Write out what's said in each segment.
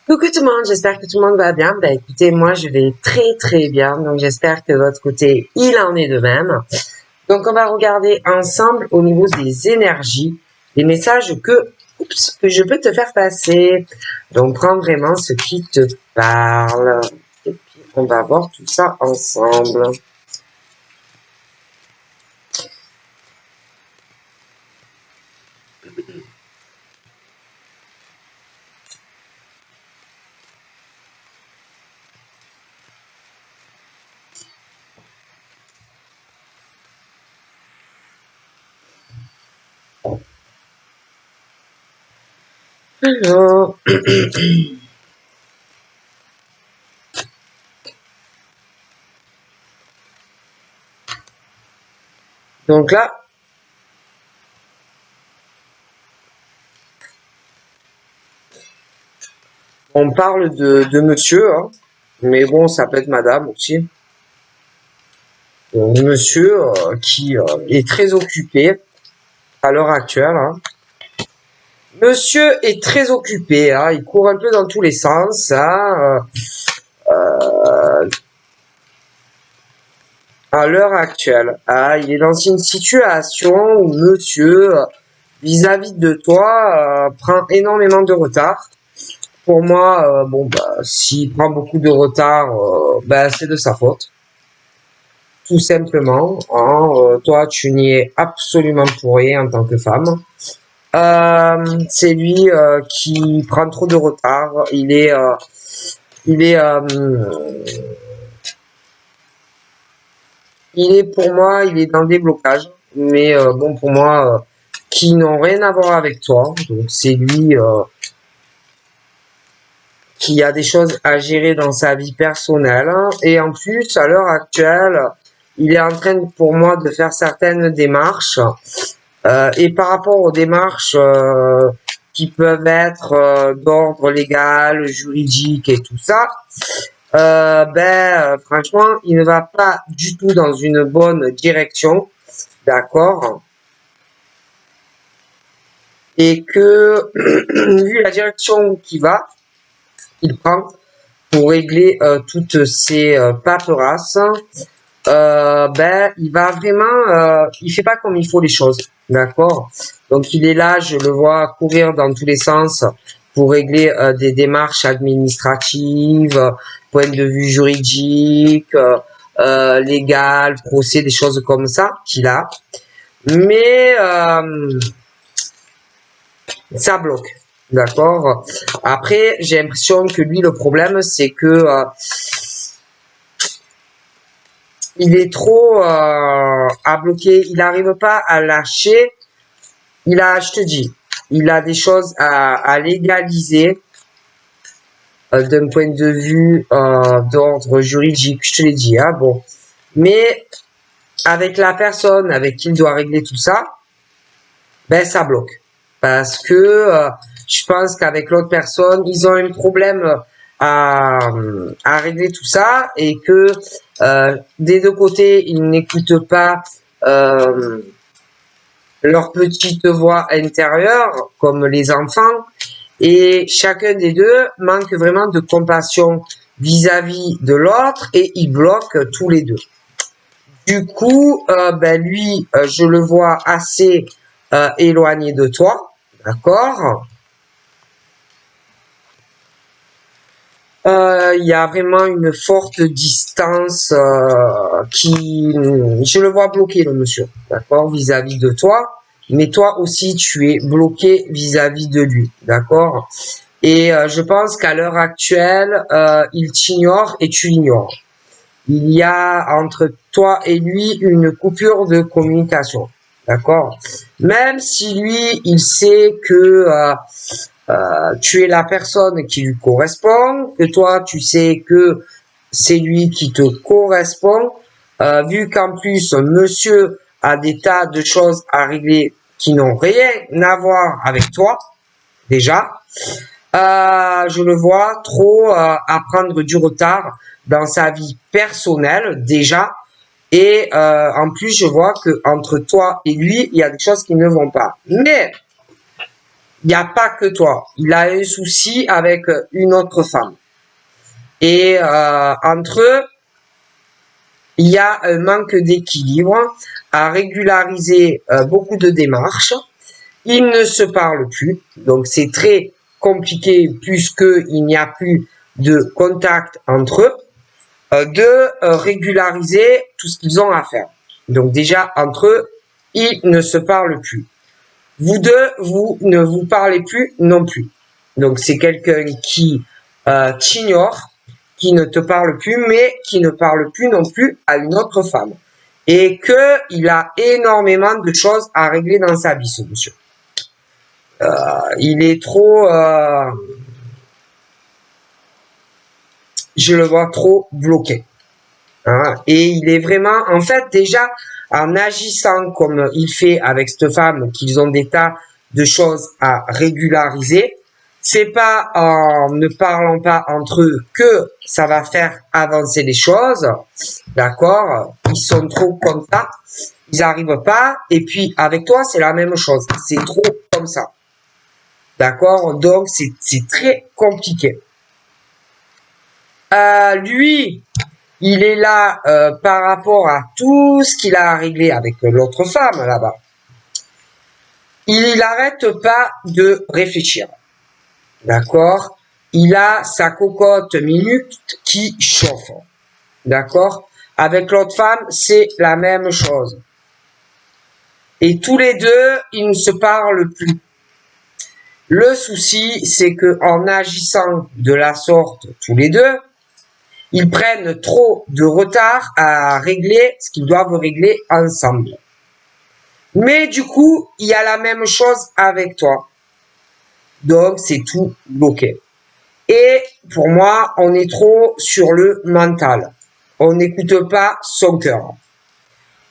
Coucou tout le monde, j'espère que tout le monde va bien. Ben écoutez, moi je vais très bien, donc j'espère que de votre côté il en est de même. Donc on va regarder ensemble au niveau des énergies, les messages que je peux te faire passer. Donc prends vraiment ce qui te parle. Et puis on va voir tout ça ensemble. Alors, donc là, on parle de monsieur, hein, mais bon, ça peut être madame aussi. Donc, monsieur qui est très occupé à l'heure actuelle. Hein. Monsieur est très occupé, hein, il court un peu dans tous les sens. Hein, à l'heure actuelle, hein, il est dans une situation où monsieur, vis-à-vis de toi, prend énormément de retard. Pour moi, bon, bah, s'il prend beaucoup de retard, bah, c'est de sa faute. Tout simplement. Hein, toi, tu n'y es absolument pour rien en tant que femme. C'est lui qui prend trop de retard. Il est pour moi, il est dans des blocages. Mais bon, pour moi, qui n'ont rien à voir avec toi. Donc c'est lui qui a des choses à gérer dans sa vie personnelle. Et en plus, à l'heure actuelle, il est en train, pour moi, de faire certaines démarches. Et par rapport aux démarches qui peuvent être d'ordre légal, juridique et tout ça, franchement, il ne va pas du tout dans une bonne direction, d'accord? Et que, vu la direction qu'il va, il prend pour régler toutes ces paperasses, il va vraiment, il fait pas comme il faut les choses, d'accord? Donc il est là, je le vois courir dans tous les sens pour régler des démarches administratives, point de vue juridique, légal, procès, des choses comme ça qu'il a. Mais ça bloque, d'accord? Après, j'ai l'impression que lui, le problème, c'est que il est trop à bloquer, il n'arrive pas à lâcher. Il a, je te dis, il a des choses à légaliser d'un point de vue d'ordre juridique, je te l'ai dit, hein, bon. Mais avec la personne avec qui il doit régler tout ça, ben ça bloque. Parce que je pense qu'avec l'autre personne, ils ont un problème à régler tout ça et que des deux côtés, ils n'écoutent pas leur petite voix intérieure, comme les enfants, et chacun des deux manque vraiment de compassion vis-à-vis de l'autre et ils bloquent tous les deux. Du coup, lui, je le vois assez éloigné de toi, d'accord? Il y a vraiment une forte distance qui, je le vois bloqué le monsieur, d'accord, vis-à-vis de toi, mais toi aussi tu es bloqué vis-à-vis de lui, d'accord? Et je pense qu'à l'heure actuelle, il t'ignore et tu l'ignores. Il y a entre toi et lui une coupure de communication, d'accord? Même si lui, il sait que tu es la personne qui lui correspond, que toi tu sais que c'est lui qui te correspond, vu qu'en plus monsieur a des tas de choses à régler qui n'ont rien à voir avec toi, déjà, je le vois trop à prendre du retard dans sa vie personnelle, déjà, et en plus je vois que entre toi et lui, il y a des choses qui ne vont pas. Mais il n'y a pas que toi. Il a un souci avec une autre femme. Et entre eux, il y a un manque d'équilibre à régulariser beaucoup de démarches. Ils ne se parlent plus, donc c'est très compliqué puisqu'il n'y a plus de contact entre eux, de régulariser tout ce qu'ils ont à faire. Donc déjà, entre eux, ils ne se parlent plus. Vous deux, vous ne vous parlez plus non plus. Donc c'est quelqu'un qui t'ignore, qui ne te parle plus, mais qui ne parle plus non plus à une autre femme. Et qu'il a énormément de choses à régler dans sa vie, ce monsieur. Il est trop... je le vois trop bloqué. Hein, et il est vraiment... En fait, déjà, en agissant comme il fait avec cette femme, qu'ils ont des tas de choses à régulariser, c'est pas en ne parlant pas entre eux que ça va faire avancer les choses, d'accord? Ils sont trop comme ça, ils n'arrivent pas, et puis avec toi, c'est la même chose, c'est trop comme ça, d'accord? Donc, c'est très compliqué. Lui, il est là par rapport à tout ce qu'il a à régler avec l'autre femme là-bas. Il n'arrête pas de réfléchir. D'accord? Il a sa cocotte minute qui chauffe. D'accord? Avec l'autre femme, c'est la même chose. Et tous les deux, ils ne se parlent plus. Le souci, c'est que en agissant de la sorte tous les deux, ils prennent trop de retard à régler ce qu'ils doivent régler ensemble. Mais du coup, il y a la même chose avec toi. Donc, c'est tout bloqué. Et pour moi, on est trop sur le mental. On n'écoute pas son cœur.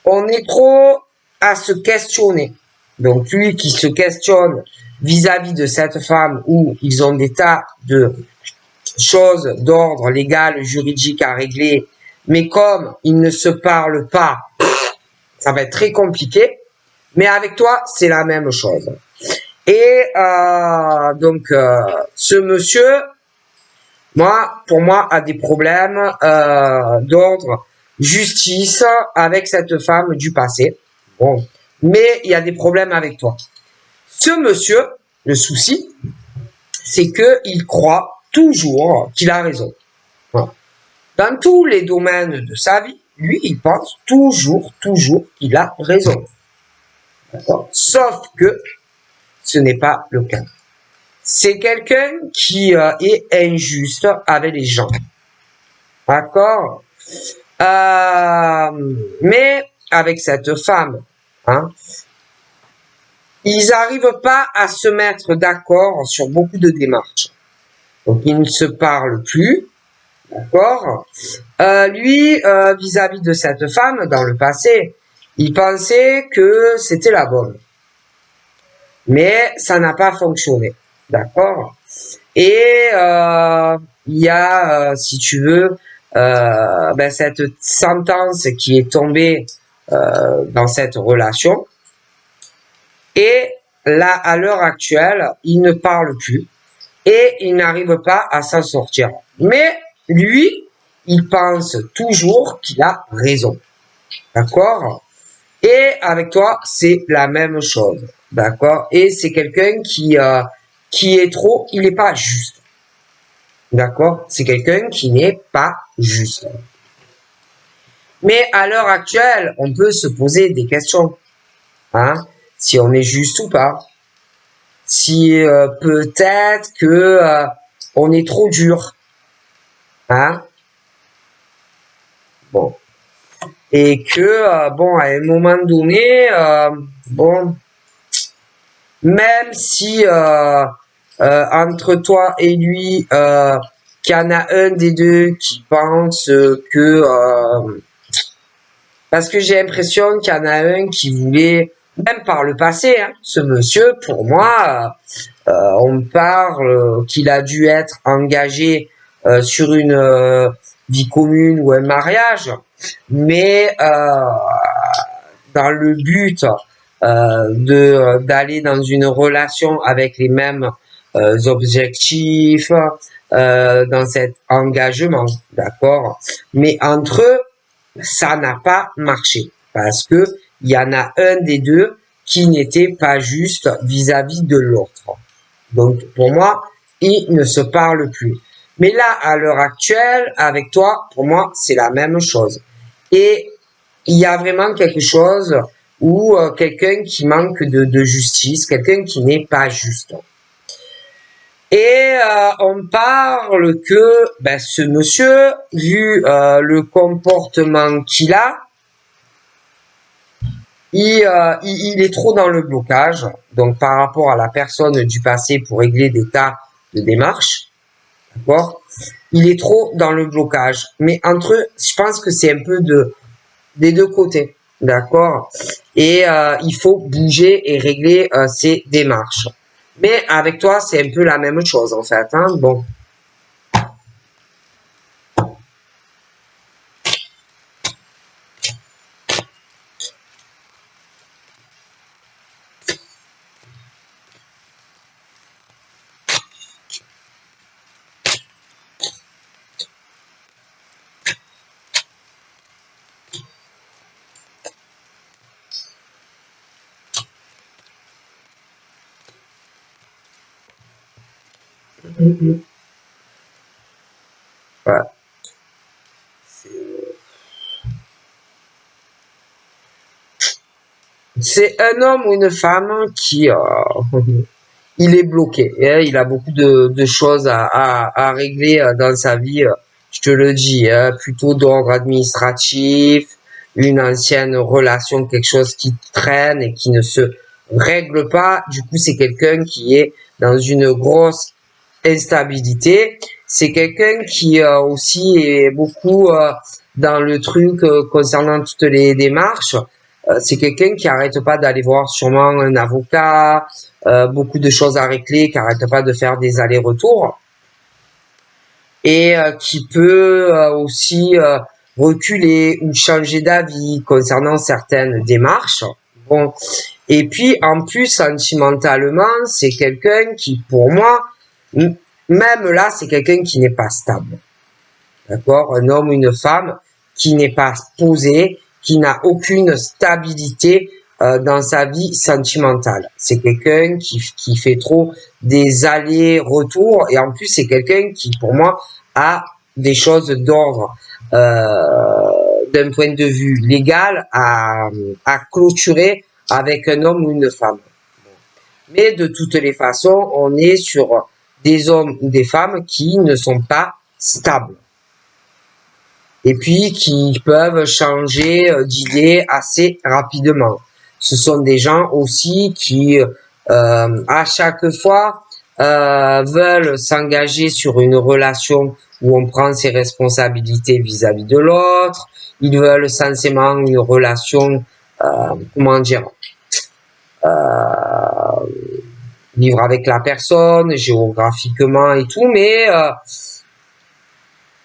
On est trop à se questionner. Donc, lui qui se questionne vis-à-vis de cette femme où ils ont des tas de choses d'ordre légal, juridique à régler, mais comme ils ne se parlent pas, ça va être très compliqué. Mais avec toi, c'est la même chose. Et donc, ce monsieur, pour moi, a des problèmes d'ordre justice avec cette femme du passé. Bon, mais il y a des problèmes avec toi. Ce monsieur, le souci, c'est que il croit toujours qu'il a raison. Voilà. Dans tous les domaines de sa vie, lui, il pense toujours qu'il a raison. Sauf que ce n'est pas le cas. C'est quelqu'un qui est injuste avec les gens. D'accord? Mais avec cette femme, hein, ils n'arrivent pas à se mettre d'accord sur beaucoup de démarches. Donc, ils ne se parlent plus. D'accord? Lui, vis-à-vis de cette femme, dans le passé, il pensait que c'était la bonne. Mais ça n'a pas fonctionné. D'accord? Et il y a, si tu veux, cette sentence qui est tombée dans cette relation. Et là, à l'heure actuelle, il ne parle plus et il n'arrive pas à s'en sortir. Mais lui, il pense toujours qu'il a raison. D'accord? Et avec toi, c'est la même chose. D'accord? Et c'est quelqu'un qui est trop, il n'est pas juste. D'accord? C'est quelqu'un qui n'est pas juste. Mais à l'heure actuelle, on peut se poser des questions. Hein? Si on est juste ou pas. Si peut-être que on est trop dur. Hein? Bon. Et que, bon, à un moment donné, bon, même si entre toi et lui, qu'il y en a un des deux qui pense que... parce que j'ai l'impression qu'il y en a un qui voulait, même par le passé, hein, ce monsieur, pour moi, on parle qu'il a dû être engagé sur une vie commune ou un mariage, mais dans le but d'aller dans une relation avec les mêmes objectifs, dans cet engagement, d'accord? Mais entre eux, ça n'a pas marché parce que il y en a un des deux qui n'était pas juste vis-à-vis de l'autre. Donc pour moi, ils ne se parlent plus. Mais là, à l'heure actuelle, avec toi, pour moi, c'est la même chose. Et il y a vraiment quelque chose où quelqu'un qui manque de justice, quelqu'un qui n'est pas juste. Et on parle que ben, ce monsieur, vu le comportement qu'il a, il est trop dans le blocage. Donc par rapport à la personne du passé pour régler des tas de démarches, d'accord? Il est trop dans le blocage. Mais entre eux, je pense que c'est un peu des deux côtés, d'accord? Et il faut bouger et régler ces démarches. Mais avec toi, c'est un peu la même chose en fait. Hein? Bon. Voilà. C'est un homme ou une femme qui il est bloqué. Hein, il a beaucoup de choses à régler dans sa vie. Je te le dis, hein, plutôt d'ordre administratif, une ancienne relation, quelque chose qui traîne et qui ne se règle pas. Du coup, c'est quelqu'un qui est dans une grosse instabilité. C'est quelqu'un qui aussi est beaucoup dans le truc concernant toutes les démarches. C'est quelqu'un qui arrête pas d'aller voir sûrement un avocat, beaucoup de choses à régler, qui arrête pas de faire des allers-retours et qui peut aussi reculer ou changer d'avis concernant certaines démarches. Bon, et puis en plus sentimentalement, c'est quelqu'un qui, pour moi, même là, c'est quelqu'un qui n'est pas stable. D'accord? Un homme ou une femme qui n'est pas posé, qui n'a aucune stabilité dans sa vie sentimentale. C'est quelqu'un qui fait trop des allers-retours et en plus c'est quelqu'un qui, pour moi, a des choses d'ordre d'un point de vue légal à clôturer avec un homme ou une femme. Mais de toutes les façons, on est sur des hommes ou des femmes qui ne sont pas stables et puis qui peuvent changer d'idée assez rapidement. Ce sont des gens aussi qui, à chaque fois, veulent s'engager sur une relation où on prend ses responsabilités vis-à-vis de l'autre. Ils veulent censément une relation, comment dire, vivre avec la personne, géographiquement et tout, mais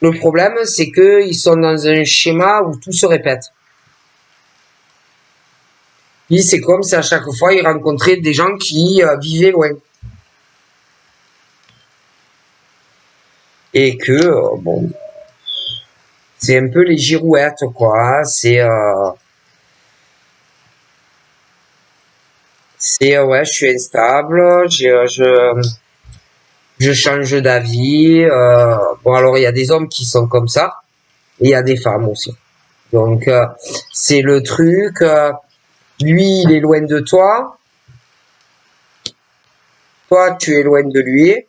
le problème, c'est qu'ils sont dans un schéma où tout se répète. Puis c'est comme si à chaque fois, ils rencontraient des gens qui vivaient loin. Et que, bon, c'est un peu les girouettes, quoi. Hein. Ouais, je suis instable, je change d'avis. Bon, alors, il y a des hommes qui sont comme ça, et il y a des femmes aussi. Donc, c'est le truc. Lui, il est loin de toi. Toi, tu es loin de lui.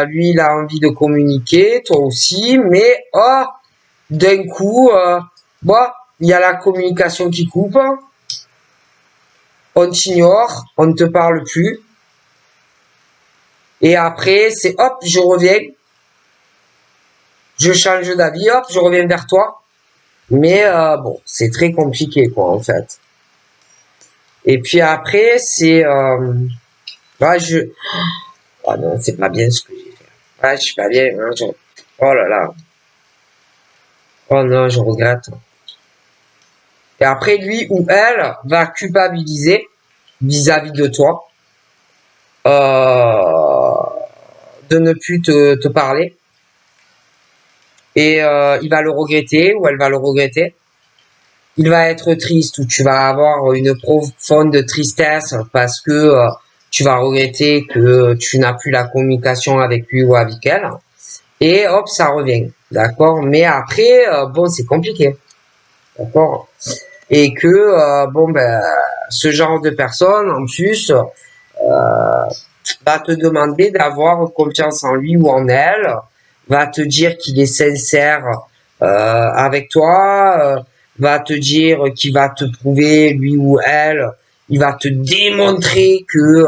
Lui, il a envie de communiquer, toi aussi, mais oh, d'un coup, bon, il y a la communication qui coupe. On t'ignore, on ne te parle plus. Et après, c'est hop, je reviens. Je change d'avis, hop, je reviens vers toi. Mais bon, c'est très compliqué, quoi, en fait. Et puis après, c'est... Oh non, c'est pas bien ce que j'ai fait. Ah, je suis pas bien. Hein, oh là là. Oh non, je regrette. Et après, lui ou elle va culpabiliser vis-à-vis de toi de ne plus te parler. Et il va le regretter ou elle va le regretter. Il va être triste ou tu vas avoir une profonde tristesse parce que tu vas regretter que tu n'as plus la communication avec lui ou avec elle. Et hop, ça revient. D'accord? Mais après, bon, c'est compliqué. D'accord? Et que, bon, ben, ce genre de personne, en plus, va te demander d'avoir confiance en lui ou en elle, va te dire qu'il est sincère avec toi, va te dire qu'il va te prouver, lui ou elle, il va te démontrer que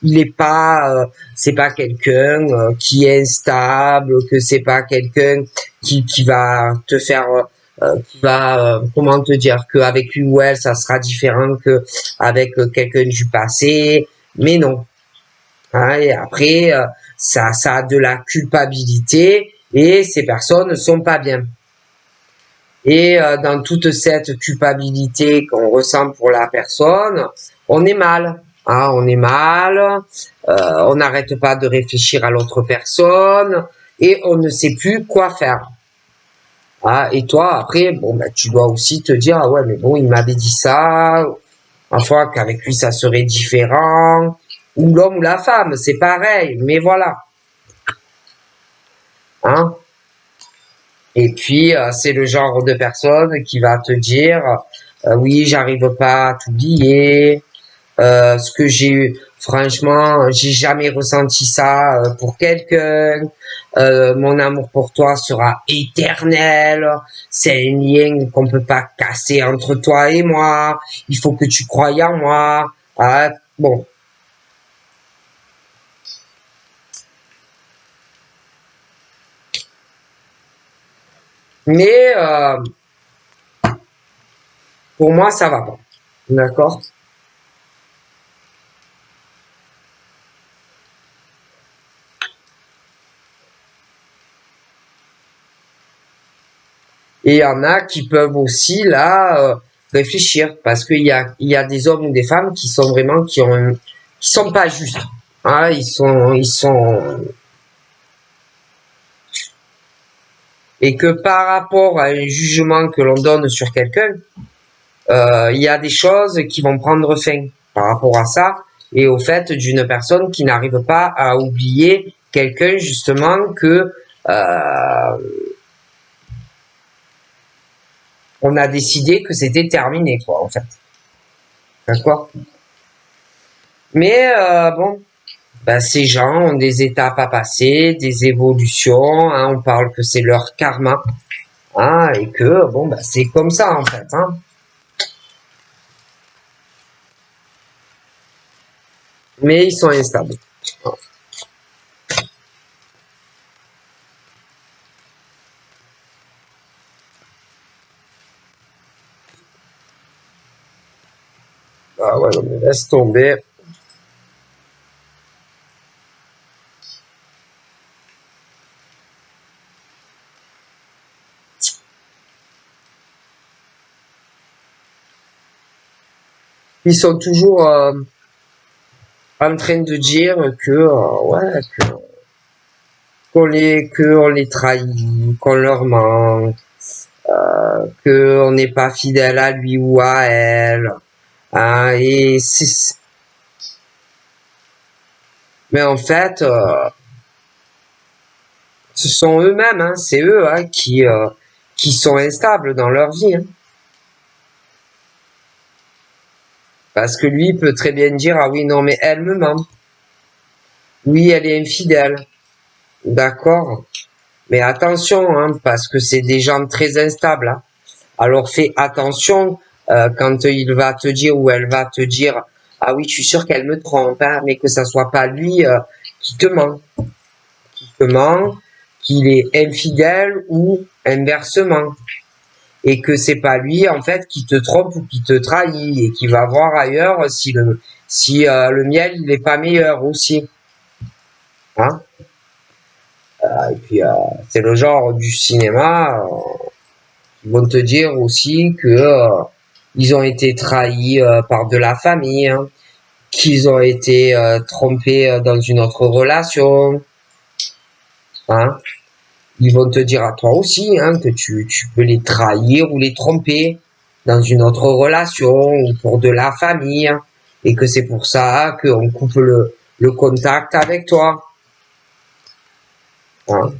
il est pas, c'est pas quelqu'un qui est instable, que c'est pas quelqu'un qui va te faire qui va, comment te dire, qu'avec lui ou elle, ça sera différent que avec quelqu'un du passé. Mais non, hein, et après, ça a de la culpabilité et ces personnes ne sont pas bien. Et dans toute cette culpabilité qu'on ressent pour la personne, on est mal. Hein, on est mal, on n'arrête pas de réfléchir à l'autre personne et on ne sait plus quoi faire. Ah, et toi, après, bon, ben, tu dois aussi te dire, ah ouais, mais bon, il m'avait dit ça, enfin, qu'avec lui, ça serait différent, ou l'homme ou la femme, c'est pareil, mais voilà, hein. Et puis, c'est le genre de personne qui va te dire, oui, j'arrive pas à t'oublier, ce que j'ai eu, franchement, j'ai jamais ressenti ça pour quelqu'un. Mon amour pour toi sera éternel. C'est un lien qu'on peut pas casser entre toi et moi. Il faut que tu croies en moi. Ah, bon. Mais pour moi, ça va pas. D'accord? Et il y en a qui peuvent aussi là réfléchir parce il y a des hommes ou des femmes qui sont vraiment qui sont pas justes. Hein, ils sont et que par rapport à un jugement que l'on donne sur quelqu'un, il y a des choses qui vont prendre fin par rapport à ça et au fait d'une personne qui n'arrive pas à oublier quelqu'un justement que on a décidé que c'était terminé quoi en fait. D'accord? Mais bon, ben, ces gens ont des étapes à passer, des évolutions, hein, on parle que c'est leur karma, hein, et que bon, ben, c'est comme ça en fait. Hein. Mais ils sont instables. Ah ouais, non, mais laisse tomber. Ils sont toujours en train de dire que ouais, qu'on les trahit, qu'on leur ment, qu'on n'est pas fidèle à lui ou à elle. Hein, et mais en fait, ce sont eux-mêmes, hein, c'est eux hein, qui sont instables dans leur vie. Hein. Parce que lui peut très bien dire, ah oui, non, mais elle me ment. Oui, elle est infidèle. D'accord. Mais attention, hein, parce que c'est des gens très instables. Hein. Alors fais attention quand il va te dire ou elle va te dire, ah oui, je suis sûr qu'elle me trompe, hein, mais que ça soit pas lui qui te ment. Qui te ment, qu'il est infidèle ou inversement. Et que c'est pas lui en fait qui te trompe ou qui te trahit et qui va voir ailleurs si le miel il est pas meilleur aussi hein et puis c'est le genre du cinéma qui vont te dire aussi que ils ont été trahis par de la famille, hein, qu'ils ont été trompés dans une autre relation. Hein. Ils vont te dire à toi aussi hein, que tu peux les trahir ou les tromper dans une autre relation ou pour de la famille et que c'est pour ça qu'on coupe le contact avec toi. Hein.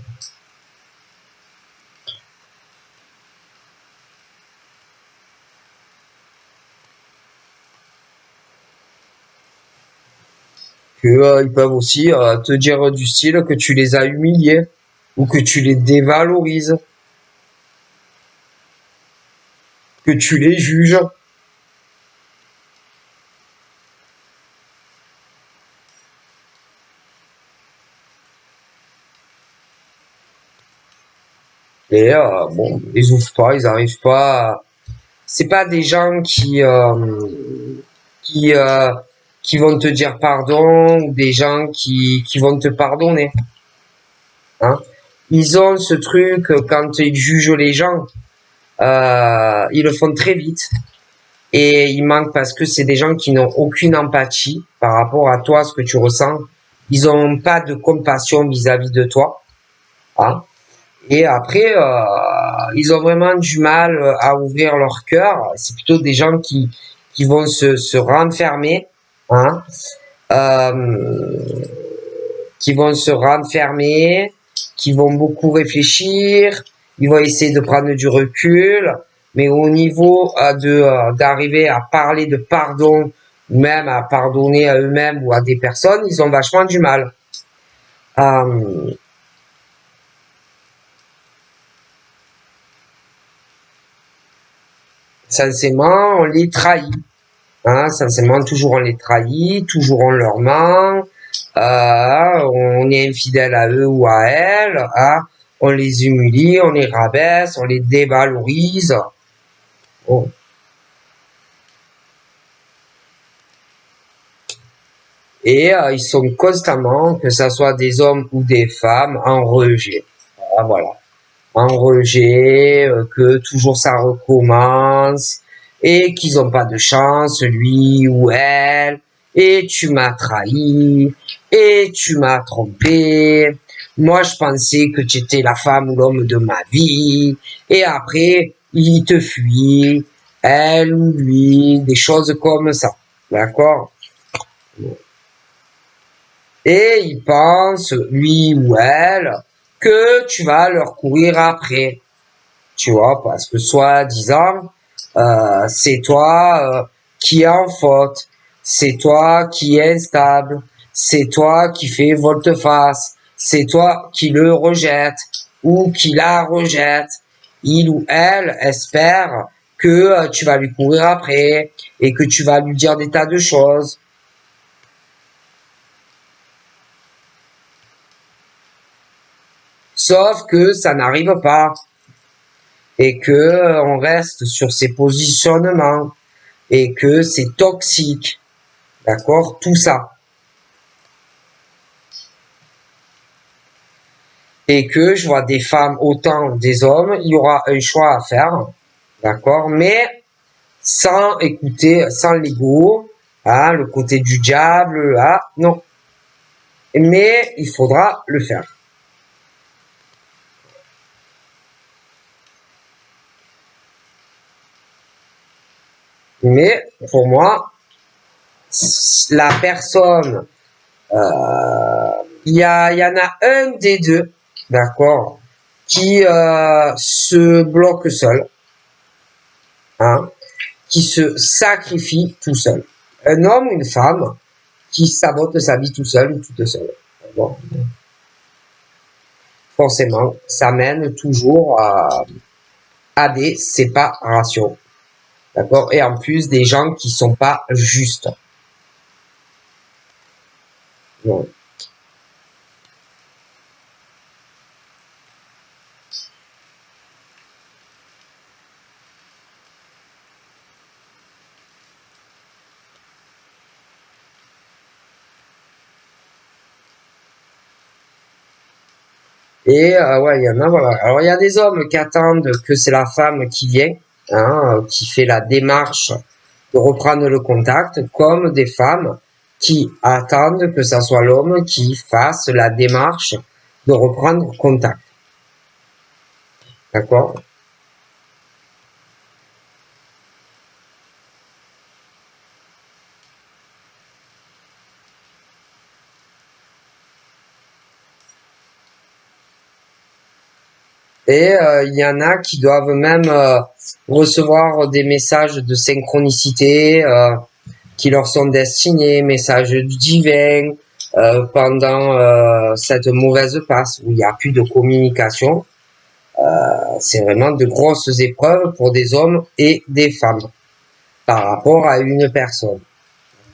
Que, ils peuvent aussi te dire du style que tu les as humiliés ou que tu les dévalorises, que tu les juges. Et bon, ils ouvrent pas, ils arrivent pas. C'est pas des gens qui euh, qui vont te dire pardon ou des gens qui vont te pardonner. Hein. Ils ont ce truc quand ils jugent les gens, ils le font très vite et ils manquent parce que c'est des gens qui n'ont aucune empathie par rapport à toi, ce que tu ressens. Ils n'ont pas de compassion vis-à-vis de toi. Hein. Et après, ils ont vraiment du mal à ouvrir leur cœur. C'est plutôt des gens qui vont se renfermer, hein, euh, qui vont se renfermer, qui vont beaucoup réfléchir, ils vont essayer de prendre du recul, mais au niveau d'arriver à parler de pardon, même à pardonner à eux-mêmes ou à des personnes, ils ont vachement du mal. Euh, Sincèrement, on les trahit. Hein, sincèrement, toujours on les trahit, toujours on leur ment, on est infidèle à eux ou à elles, hein, on les humilie, on les rabaisse, on les dévalorise. Bon. Et ils sont constamment, que ce soit des hommes ou des femmes, en rejet. Voilà. En rejet, que toujours ça recommence, et qu'ils n'ont pas de chance, lui ou elle, et tu m'as trahi, et tu m'as trompé, moi je pensais que tu étais la femme ou l'homme de ma vie, et après, il te fuit, elle ou lui, des choses comme ça, d'accord? Et il pense, lui ou elle, que tu vas leur courir après. Tu vois, parce que soi-disant, c'est toi qui es en faute, c'est toi qui est instable, c'est toi qui fais volte-face, c'est toi qui le rejette ou qui la rejette. Il ou elle espère que tu vas lui courir après et que tu vas lui dire des tas de choses. Sauf que ça n'arrive pas et que on reste sur ses positionnements et que c'est toxique. D'accord? Tout ça. Et que je vois des femmes autant des hommes, il y aura un choix à faire. D'accord? Mais sans écouter, sans l'ego, hein, le côté du diable, ah, non. Mais il faudra le faire. Mais pour moi, la personne, il y en a un des deux, d'accord, qui se bloque seul, hein, qui se sacrifie tout seul. Un homme ou une femme qui sabote sa vie tout seul ou toute seule. Bon. Forcément, ça mène toujours à des séparations. D'accord? Et en plus, des gens qui sont pas justes. Bon. Et ouais, il y en a, voilà. Alors, il y a des hommes qui attendent que c'est la femme qui vient. hein, qui fait la démarche de reprendre le contact, comme des femmes qui attendent que ce soit l'homme qui fasse la démarche de reprendre contact. D'accord? Et il y en a qui doivent même recevoir des messages de synchronicité qui leur sont destinés, messages du divin, pendant cette mauvaise passe où il n'y a plus de communication. C'est vraiment de grosses épreuves pour des hommes et des femmes par rapport à une personne.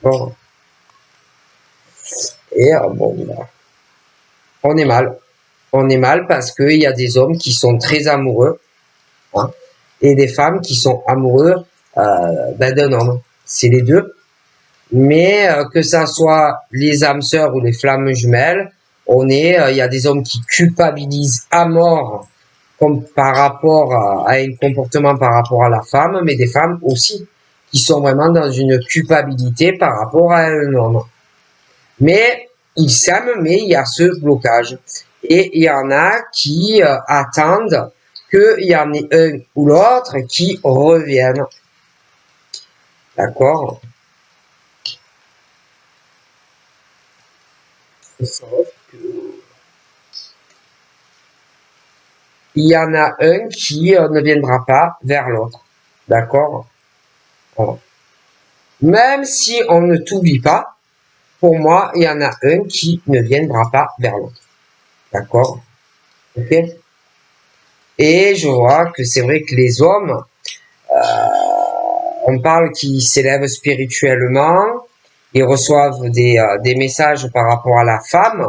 Bon. Et bon, on est mal. On est mal parce qu'il y a des hommes qui sont très amoureux, hein, et des femmes qui sont amoureux d'un homme. C'est les deux. Mais que ça soit les âmes sœurs ou les flammes jumelles, il y a des hommes qui culpabilisent à mort comme par rapport à un comportement par rapport à la femme, mais des femmes aussi qui sont vraiment dans une culpabilité par rapport à un homme. Mais ils s'aiment, mais il y a ce blocage. Et il y en a qui attendent qu'il y en ait un ou l'autre qui revienne. D'accord? Sauf que il y en a un qui ne viendra pas vers l'autre. D'accord? Voilà. Même si on ne t'oublie pas, pour moi, il y en a un qui ne viendra pas vers l'autre. D'accord? Ok? Et je vois que c'est vrai que les hommes, on parle qu'ils s'élèvent spirituellement, ils reçoivent des messages par rapport à la femme,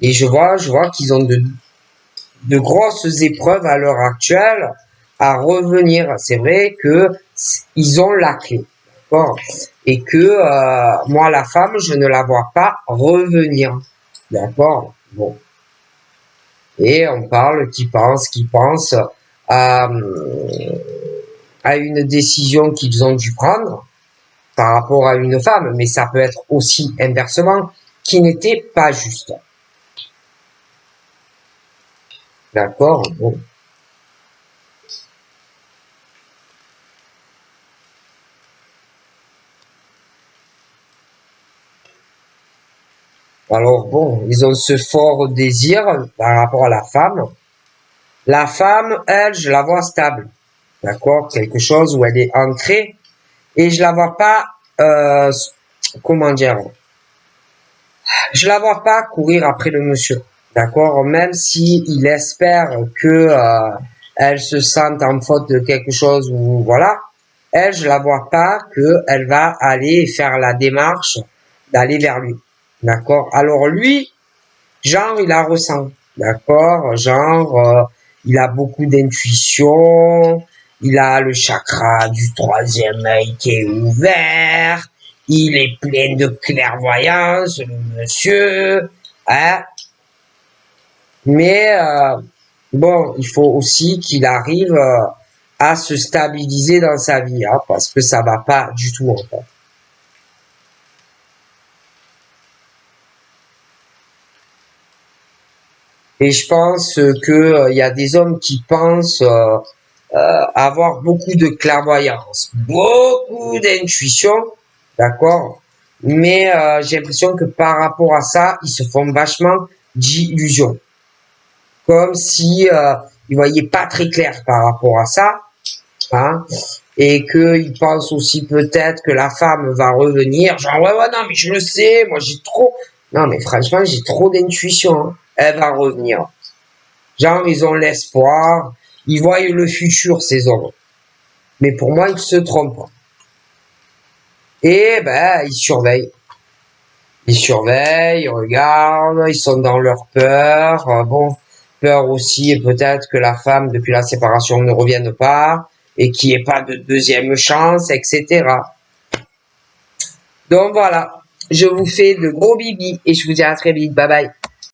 et je vois qu'ils ont de grosses épreuves à l'heure actuelle à revenir. C'est vrai que ils ont la clé, d'accord, et que moi la femme je ne la vois pas revenir, d'accord. Bon, et on parle qui pense à une décision qu'ils ont dû prendre par rapport à une femme, mais ça peut être aussi inversement qui n'était pas juste, d'accord. Bon. Alors bon, ils ont ce fort désir par rapport à la femme. La femme, elle, je la vois stable, d'accord, quelque chose où elle est ancrée, et je la vois pas, comment dire, je la vois pas courir après le monsieur, d'accord, même si il espère que elle se sente en faute de quelque chose ou voilà, elle, je la vois pas que elle va aller faire la démarche d'aller vers lui, d'accord. Alors lui, genre, il la ressent, d'accord? Genre, il a beaucoup d'intuition, il a le chakra du troisième œil qui est ouvert, il est plein de clairvoyance, le monsieur, hein? Mais bon, il faut aussi qu'il arrive à se stabiliser dans sa vie, hein, parce que ça va pas du tout en fait. Et je pense que il y a des hommes qui pensent avoir beaucoup de clairvoyance, beaucoup d'intuition, d'accord? Mais j'ai l'impression que par rapport à ça, ils se font vachement d'illusions, comme si ils voyaient pas très clair par rapport à ça, hein? Et qu'ils pensent aussi peut-être que la femme va revenir, genre ouais non mais je le sais, moi j'ai trop, non mais franchement j'ai trop d'intuition, hein. Elle va revenir. Genre ils ont l'espoir, ils voient le futur ces hommes. Mais pour moi, ils se trompent. Et ben, ils surveillent. Ils surveillent, ils regardent, ils sont dans leur peur. Bon, peur aussi, et peut-être que la femme, depuis la séparation, ne revienne pas, et qu'il n'y ait pas de deuxième chance, etc. Donc voilà, je vous fais de gros bibis, et je vous dis à très vite. Bye bye.